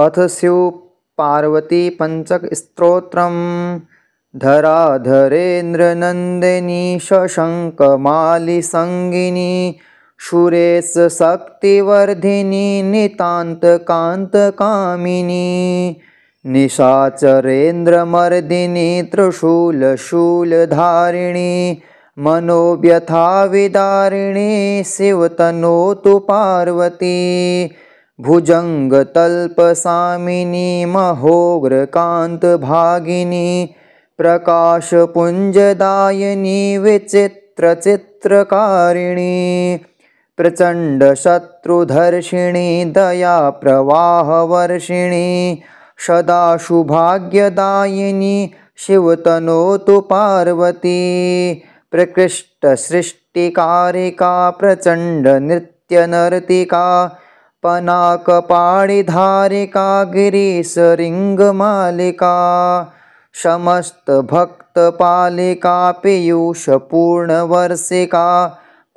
अथ स्यु पार्वती पंचक स्तोत्रम्। धराधरेन्द्रनन्दिनी शशङ्कमाली संगिनी सुरेश शक्तिवर्धिनी नितान्तकान्तकामिनी निशाचरेन्द्रमर्दिनी त्रिशूलशूलधारिणी मनोव्यथाविदारिणी शिवतनोतु पार्वती भुजङ्गतल्पसामिनी महोग्रकान्तभागिनी प्रकाशपुञ्जदायिनी विचित्रचित्रकारिणी प्रचण्डशत्रुधर्षिणी दयाप्रवाहवर्षिणी सदा शुभाग्यदायिनी शिवतनोतु पार्वती प्रकृष्टसृष्टिकारिका प्रचण्डनृत्यनर्तिका पनाकपाणिधारिका गिरीशरिङ्गमालिका समस्तभक्तपालिका पीयूषपूर्णवर्षिका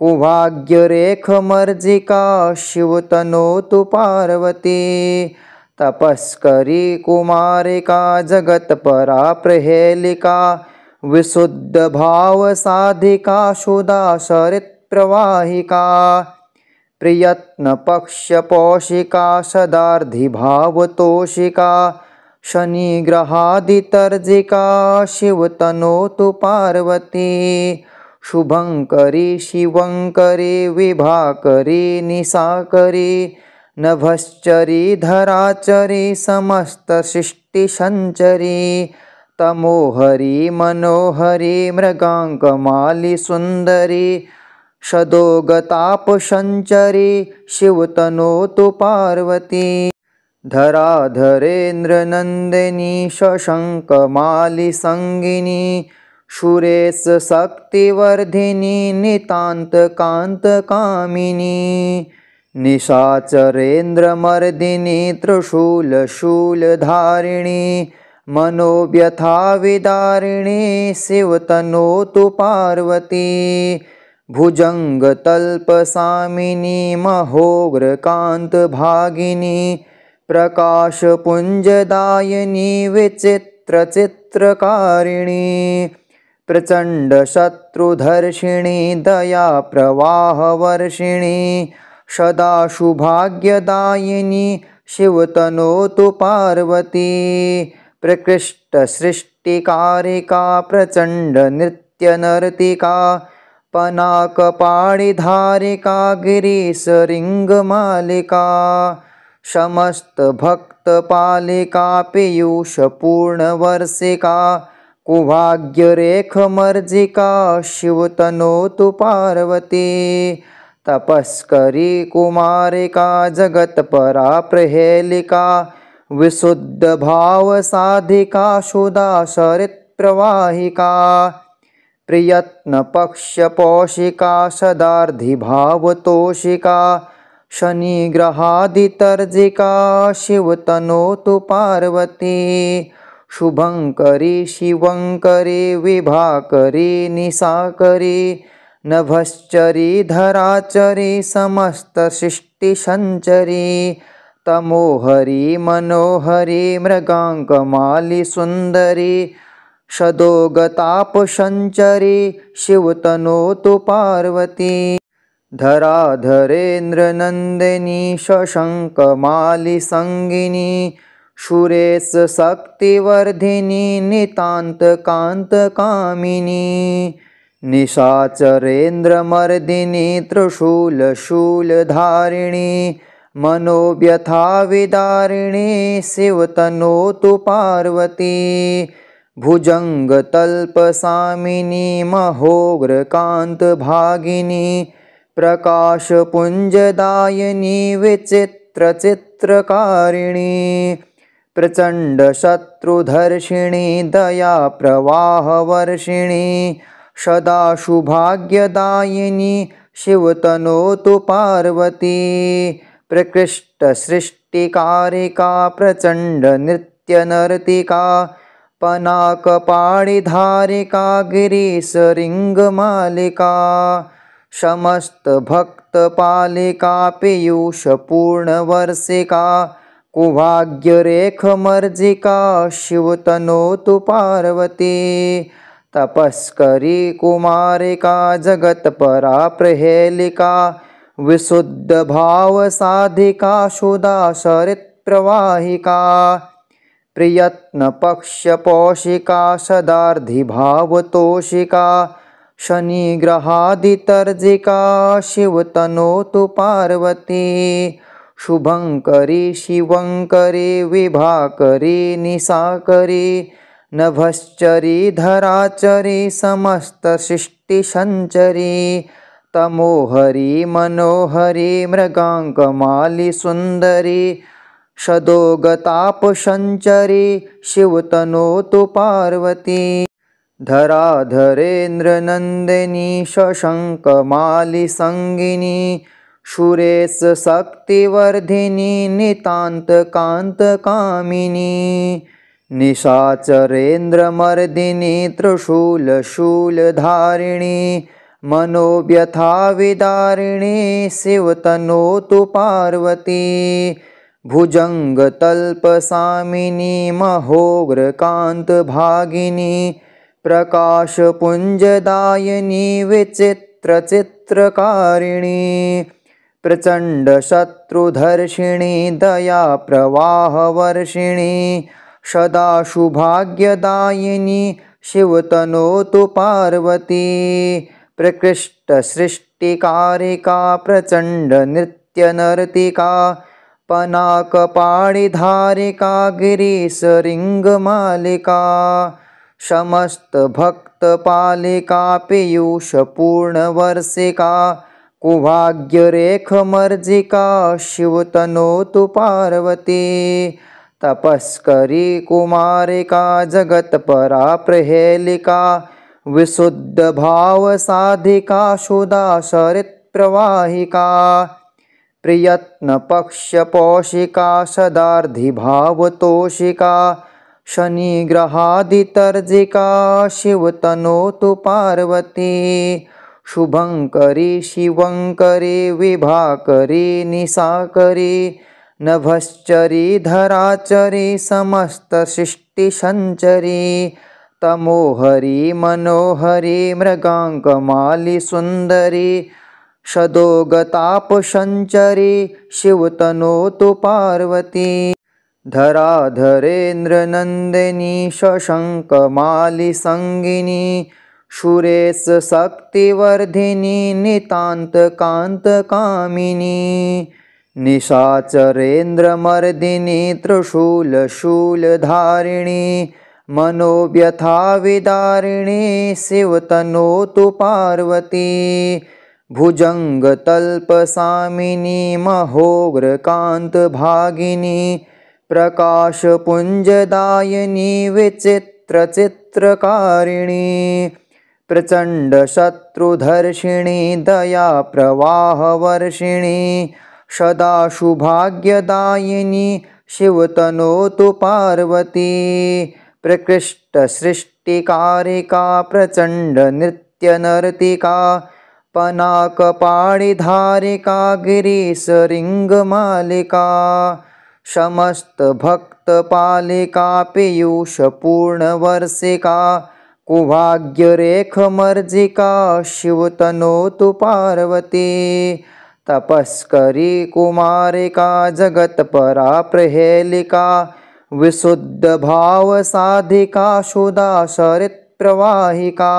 कुभाग्यरेखमर्जिका शिवतनोतु पार्वती तपस्करी कुमारिका जगत्परा प्रहेलिका विशुद्धभावसाधिका सुधासरित्प्रवाहिका प्रियत्नपक्षपोषिका सदार्धिभावतोषिका शनिग्रहादितर्जिका शिवतनोतु पार्वती शुभङ्करी शिवङ्करी विभाकरी निशाकरी नभश्चरी धराचरी समस्तसृष्टिसञ्चरी तमोहरी मनोहरी मृगाङ्कमाली सुन्दरी सदोगतापसञ्चरी शिवतनोतु पार्वती धराधरेन्द्रनन्दिनी शशङ्कमाली संगिनी सुरेश शक्तिवर्धिनी नितान्तकान्तकामिनी निशाचरेन्द्रमर्दिनी त्रिशूलशूलधारिणी मनोव्यथाविदारिणी शिवतनोतु पार्वती भुजङ्गतल्पसामिनी महोग्रकान्तभागिनी प्रकाशपुञ्जदायिनी विचित्रचित्रकारिणी प्रचण्डशत्रुधर्षिणी दयाप्रवाहवर्षिणी सदा शुभाग्यदायिनी शिवतनोतु पार्वती प्रकृष्टसृष्टिकारिका प्रचण्डनृत्यनर्तिका पनाकपाणिधारिका गिरीशरिङ्गमालिका समस्तभक्तपालिका पीयूषपूर्णवर्षिका कुभाग्यरेखमर्जिका शिवतनोतु पार्वती तपस्करी कुमारिका जगत्परा प्रहेलिका विशुद्धभावसाधिका सुधासरित्प्रवाहिका प्रियत्नपक्षपोषिका सदार्धिभावतोषिका शनिग्रहादितर्जिका शिवतनोतु पार्वती शुभङ्करी शिवङ्करी विभाकरी निशाकरी नभश्चरी धराचरी समस्तसृष्टिसञ्चरी तमोहरी मनोहरी मृगाङ्कमाली सुन्दरी सदोगतापसञ्चरी शिवतनोतु पार्वती धराधरेन्द्रनन्दिनी शशङ्कमाली संगिनी सुरेश शक्तिवर्धिनी नितान्तकान्तकामिनी निशाचरेन्द्रमर्दिनी त्रिशूलशूलधारिणी मनोव्यथाविदारिणी शिवतनोतु पार्वती भुजङ्गतल्पसामिनी महोग्रकान्तभागिनी प्रकाशपुञ्जदायिनी विचित्रचित्रकारिणी प्रचण्डशत्रुधर्षिणी दयाप्रवाहवर्षिणी सदा शुभाग्यदायिनी शिवतनोतु पार्वती प्रकृष्टसृष्टिकारिका प्रचण्डनृत्यनर्तिका पनाकपाणिधारिका गिरीशरिङ्गमालिका समस्तभक्तपालिका पीयूषपूर्णवर्षिका कुभाग्यरेखमर्जिका शिवतनोतु पार्वती तपस्करी कुमारिका जगत्परा प्रहेलिका विशुद्धभावसाधिका सुधासरित्प्रवाहिका प्रयत्नपक्षपोषिका सदार्धिभावतोषिका शनिग्रहादितर्जिका शिवतनोतु पार्वती शुभङ्करी शिवङ्करी विभाकरी निशाकरी नभश्चरी धराचरी समस्तसृष्टिसञ्चरी तमोहरी मनोहरी मृगाङ्कमाली सुन्दरी सदोगतापसञ्चरी शिवतनोतु पार्वती धराधरेन्द्रनन्दिनी शशङ्कमाली सङ्गिनी सुरेशशक्तिवर्धिनी नितान्तकान्तकामिनी निशाचरेन्द्रमर्दिनी त्रिशूलशूलधारिणी मनोव्यथाविदारिणी शिवतनोतु पार्वती भुजङ्गतल्पसामिनी महोग्रकान्तभागिनी प्रकाशपुञ्जदायिनी विचित्रचित्रकारिणी प्रचण्डशत्रुधर्षिणी दयाप्रवाहवर्षिणी सदा शुभाग्यदायिनी शिवतनोतु पार्वती प्रकृष्टसृष्टिकारिका प्रचण्डनृत्यनर्तिका पनाकपाणिधारिका गिरीशरिङ्गमालिका समस्तभक्तपालिका पीयूषपूर्णवर्षिका कुभाग्यरेखमर्जिका शिवतनोतु पार्वती तपस्करी कुमारिका जगत्परा प्रहेलिका विशुद्धभावसाधिका सुधासरित्प्रवाहिका प्रयत्नपक्षपोषिका सदार्धिभावतोषिका शनिग्रहादितर्जिका शिवतनोतु पार्वती शुभङ्करी शिवङ्करी विभाकरी निशाकरी नभश्चरी धराचरी समस्तसृष्टिसञ्चरी तमोहरी मनोहरी मृगाङ्कमाली सुन्दरी सदोगतापसञ्चरी शिवतनोतु पार्वती धराधरेन्द्रनन्दिनी शशङ्कमाली सङ्गिनी सुरेशशक्तिवर्धिनी नितान्तकान्तकामिनी निशाचरेन्द्रमर्दिनी त्रिशूलशूलधारिणी मनोव्यथाविदारिणी शिवतनोतु पार्वती भुजङ्गतल्पसामिनी महोग्रकान्तभागिनी प्रकाशपुञ्जदायिनी विचित्रचित्रकारिणी प्रचण्डशत्रुधर्षिणी दयाप्रवाहवर्षिणी सदा शुभाग्यदायिनी शिवतनोतु पार्वती प्रकृष्टसृष्टिकारिका प्रचण्डनृत्यनर्तिका पनाकपाणिधारिका गिरीशरिङ्गमालिका समस्तभक्तपालिका पीयूषपूर्णवर्षिका कुभाग्यरेखमर्जिका शिवतनोतु पार्वती तपस्करी कुमारिका जगत्परा प्रहेलिका विशुद्धभावसाधिका सुधासरित्प्रवाहिका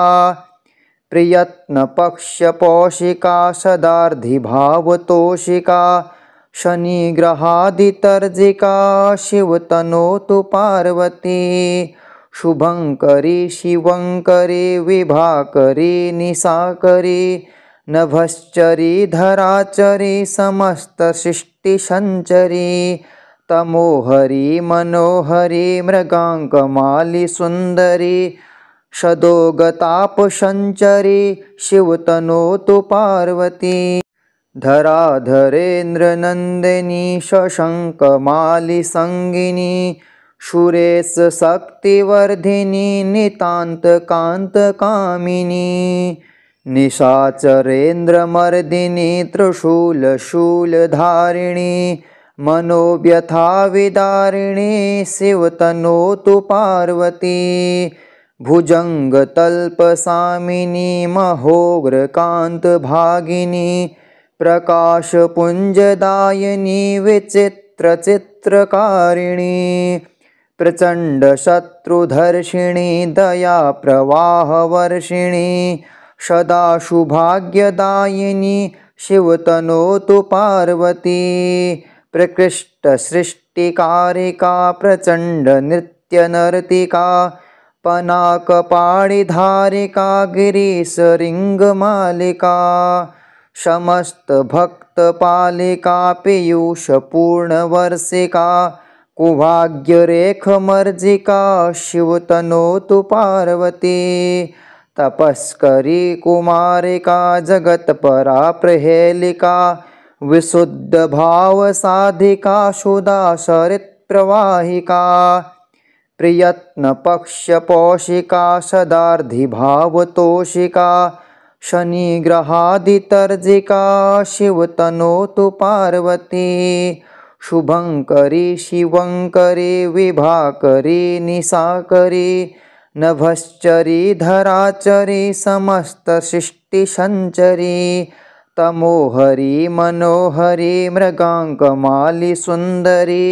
प्रयत्नपक्षपोषिका सदार्धिभावतोषिका शनिग्रहादितर्जिका शिवतनोतु पार्वती शुभङ्करी शिवङ्करी विभाकरी निशाकरी नभश्चरी धराचरी समस्तसृष्टिसञ्चरी तमोहरी मनोहरी मृगाङ्कमाली सुन्दरी सदोगतापसञ्चरी शिवतनोतु पार्वती धराधरेन्द्रनन्दिनी शशङ्कमाली सङ्गिनी सुरेशशक्तिवर्धिनी नितान्तकान्तकामिनी निशाचरेन्द्रमर्दिनी त्रिशूलशूलधारिणी मनोव्यथा विदारिणी शिवतनोतु पार्वती भुजङ्गतल्पसामिनी महोग्रकान्तभागिनी प्रकाशपुञ्जदायिनी विचित्रचित्रकारिणी प्रचण्डशत्रुधर्षिणी दयाप्रवाहवर्षिणी सदा शुभाग्यदायिनी शिवतनोतु पार्वती प्रकृष्टसृष्टिकारिका प्रचण्डनृत्यनर्तिका पनाकपाणिधारिका गिरीशरिङ्गमालिका समस्तभक्तपालिका पीयूषपूर्णवर्षिका कुभाग्यरेखमर्जिका शिवतनोतु पार्वती तपस्करी कुमारिका जगत्परा प्रहेलिका विशुद्धभावसाधिका सुधासरित्प्रवाहिका प्रयत्नपक्षपोषिका सदार्धिभावतोषिका शनिग्रहादितर्जिका शिवतनोतु पार्वती शुभङ्करी शिवङ्करी विभाकरी निशाकरी नभश्चरी धराचरी समस्तसृष्टिसञ्चरी तमोहरी मनोहरी मृगाङ्कमाली सुन्दरी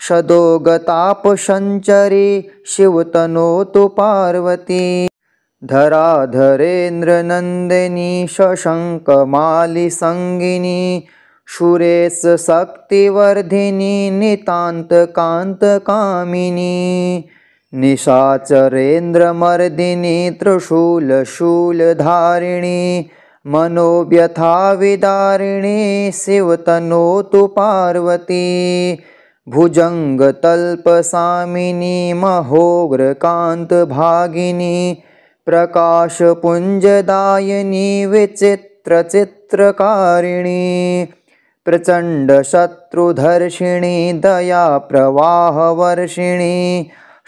सदोगतापसञ्चरी शिवतनोतु पार्वती धराधरेन्द्रनन्दिनी शशङ्कमाली सङ्गिनी सुरेशशक्तिवर्धिनी नितान्तकान्तकामिनी निशाचरेन्द्रमर्दिनी त्रिशूलशूलधारिणी मनोव्यथाविदारिणी शिवतनोतु पार्वती भुजङ्गतल्पसामिनी महोग्रकान्तभागिनी प्रकाशपुञ्जदायिनी विचित्रचित्रकारिणी प्रचण्डशत्रुधर्षिणी दयाप्रवाहवर्षिणी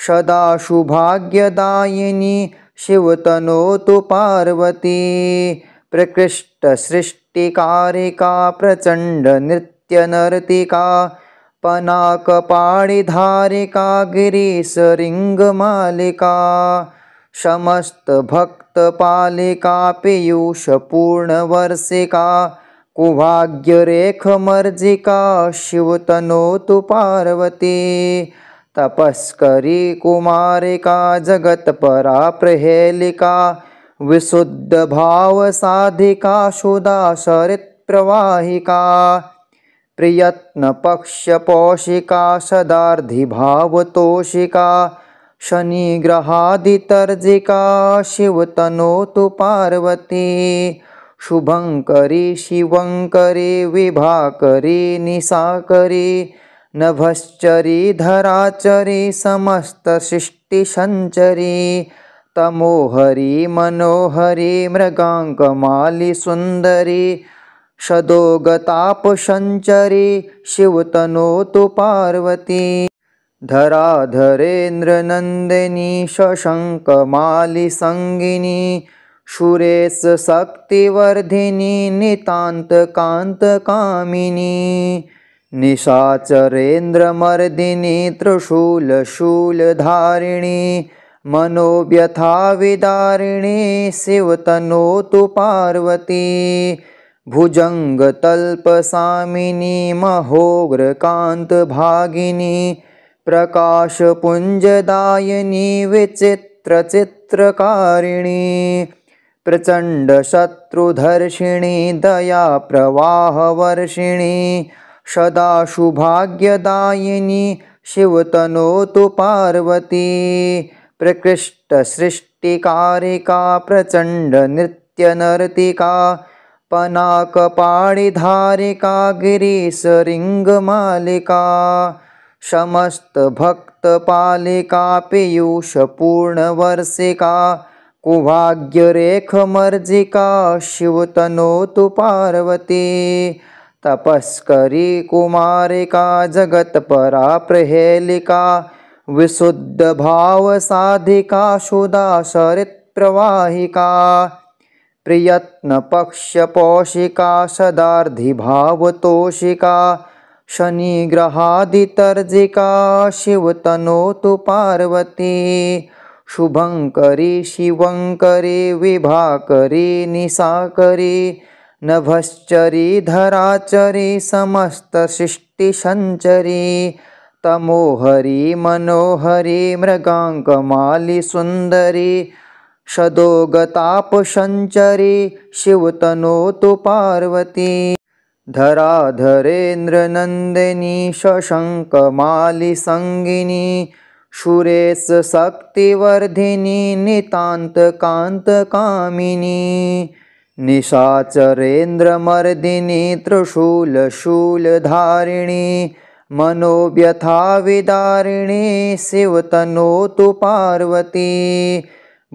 सदा शुभाग्यदायिनी शिवतनोतु पार्वती प्रकृष्टसृष्टिकारिका प्रचण्डनृत्यनर्तिका पनाकपाणिधारिका गिरीशरिङ्गमालिका समस्तभक्तपालिका पीयूषपूर्णवर्षिका कुभाग्यरेखमर्जिका शिवतनोतु पार्वती तपस्करी कुमारिका जगत्परा प्रहेलिका विशुद्धभावसाधिका सुधासरित्प्रवाहिका प्रयत्नपक्षपोषिका सदार्धिभावतोषिका शनिग्रहादितर्जिका शिवतनोतु पार्वती शुभङ्करी शिवङ्करी विभाकरी निशाकरी नभश्चरी धराचरी समस्तसृष्टिसञ्चरी तमोहरी मनोहरी मृगाङ्कमाली सुन्दरी सदोगतापसञ्चरी शिवतनोतु पार्वती धराधरेन्द्रनन्दिनी शशङ्कमाली सङ्गिनी सुरेशशक्तिवर्धिनी नितान्तकान्तकामिनी निशाचरेन्द्रमर्दिनी त्रिशूलशूलधारिणी मनोव्यथाविदारिणी शिवतनोतु पार्वती भुजङ्गतल्पसामिनी महोग्रकान्तभागिनी प्रकाशपुञ्जदायिनी विचित्रचित्रकारिणी प्रचण्डशत्रुधर्षिणी दयाप्रवाहवर्षिणी सदा शुभाग्यदायिनी शिवतनोतु पार्वती प्रकृष्टसृष्टिकारिका प्रचण्डनृत्यनर्तिका पनाकपाणिधारिका गिरीशरिङ्गमालिका समस्तभक्तपालिका पीयूषपूर्णवर्षिका कुभाग्यरेखमर्जिका शिवतनोतु पार्वती तपस्करी कुमारिका जगत्परा प्रहेलिका विशुद्धभावसाधिका सुधासरित्प्रवाहिका प्रयत्नपक्षपोषिका सदार्धिभावतोषिका शनिग्रहादितर्जिका शिवतनोतु पार्वती शुभंकरी शिवंकरी विभाकरी निशाकरी नभश्चरी धराचरी समस्तसृष्टिसञ्चरी तमोहरी मनोहरी मृगाङ्कमाली सुन्दरी शदोगतापसञ्चरी शिवतनोतु पार्वती धराधरेन्द्रनन्दिनी शशङ्कमाली सङ्गिनी सुरेशशक्तिवर्धिनी नितान्तकान्तकामिनी निशाचरेन्द्रमर्दिनी त्रिशूलशूलधारिणी मनोव्यथाविदारिणी शिवतनोतु पार्वती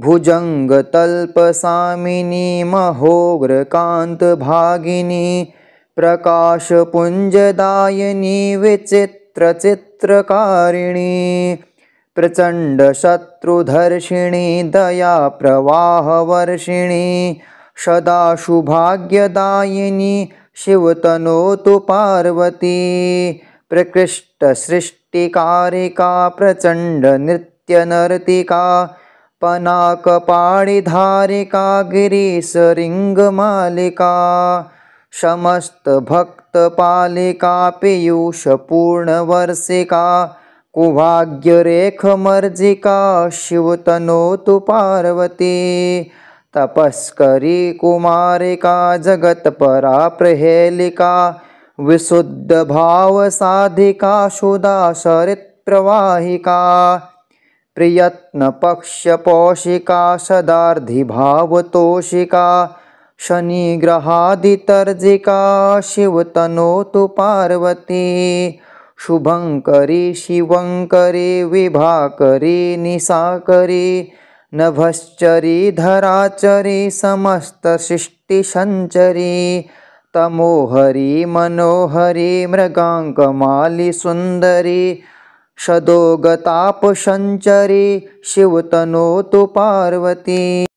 भुजङ्गतल्पसामिनी महोग्रकान्तभागिनी प्रकाशपुञ्जदायिनी विचित्रचित्रकारिणी प्रचण्डशत्रुधर्षिणी दयाप्रवाहवर्षिणी सदा शुभाग्यदायिनी शिवतनोतु पार्वती प्रकृष्टसृष्टिकारिका प्रचण्डनृत्यनर्तिका पनाकपाणिधारिका गिरीशरिङ्गमालिका समस्तभक्तपालिका पीयूषपूर्णवर्षिका कुभाग्यरेखमर्जिका शिवतनोतु पार्वती तपस्करी कुमारिका जगत्परा प्रहेलिका विशुद्धभावसाधिका सुधासरित्प्रवाहिका प्रयत्नपक्षपोषिका सदार्धिभावतोषिका शनिग्रहादितर्जिका शिवतनोतु पार्वती शुभंकरी शिवंकरी विभाकरी निशाकरी नभश्चरी धराचरी समस्तसृष्टिसञ्चरी तमोहरी मनोहरी मृगाङ्कमाली सुन्दरी शदोगतापसञ्चरी शिवतनोतु पार्वती।